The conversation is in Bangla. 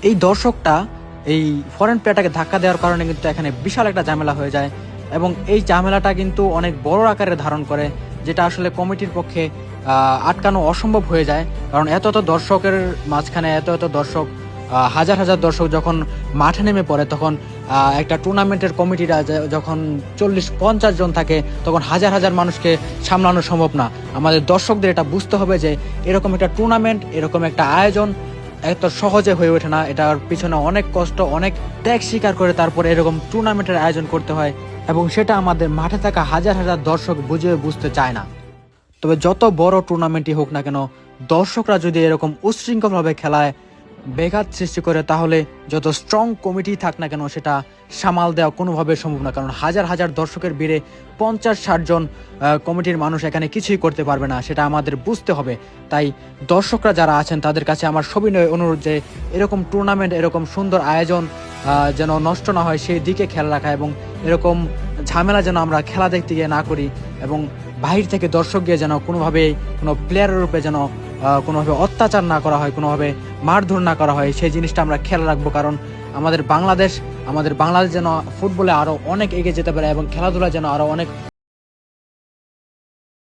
এই দর্শকটা এই ফরেন প্লেয়ারটাকে ধাক্কা দেওয়ার কারণে কিন্তু এখানে বিশাল একটা ঝামেলা হয়ে যায় এবং এই ঝামেলাটা কিন্তু অনেক বড় আকারে ধারণ করে, যেটা আসলে কমিটির পক্ষে আটকানো অসম্ভব হয়ে যায়। কারণ এত এত দর্শকের মাঝখানে এত এত দর্শক, হাজার হাজার দর্শক যখন মাঠে নেমে পড়ে, তখন একটা টুর্নামেন্টের কমিটিরা যখন 40-50 জন থাকে, তখন হাজার হাজার মানুষকে সামলানো সম্ভব না। আমাদের দর্শকদের এটা বুঝতে হবে যে এরকম একটা টুর্নামেন্ট, এরকম একটা আয়োজন এত সহজে হয়ে ওঠে না। এটার পিছনে অনেক কষ্ট, অনেক ত্যাগ স্বীকার করে তারপরে এরকম টুর্নামেন্টের আয়োজন করতে হয়, এবং সেটা আমাদের মাঠে থাকা হাজার হাজার দর্শক বুঝতে চায় না। তবে যত বড় টুর্নামেন্টই হোক না কেন, দর্শকরা যদি এরকম উচ্ছৃঙ্খলভাবে খেলায় ব্যাঘাত সৃষ্টি করে, তাহলে যত স্ট্রং কমিটি থাক না কেন সেটা সামাল দেওয়া কোনোভাবে সম্ভব না। কারণ হাজার হাজার দর্শকের ভিড়ে 50-60 জন কমিটির মানুষ এখানে কিছুই করতে পারবে না, সেটা আমাদের বুঝতে হবে। তাই দর্শকরা যারা আছেন তাদের কাছে আমার সবিনয় অনুরোধ যে এরকম টুর্নামেন্ট, এরকম সুন্দর আয়োজন যেন নষ্ট না হয় সেই দিকে খেয়াল রাখা, এবং এরকম ঝামেলা যেন আমরা খেলা দেখতে গিয়ে না করি, এবং বাহির থেকে দর্শক গিয়ে যেন কোনোভাবে কোনো প্লেয়ারের উপরে যেন কোনোভাবে অত্যাচার না করা হয়, কোনোভাবে মারধর না করা হয়, সেই জিনিসটা আমরা খেয়াল রাখবো। কারণ আমাদের বাংলাদেশ যেন ফুটবলে আরও অনেক এগিয়ে যেতে পারে এবং খেলাধুলা যেন আরও অনেক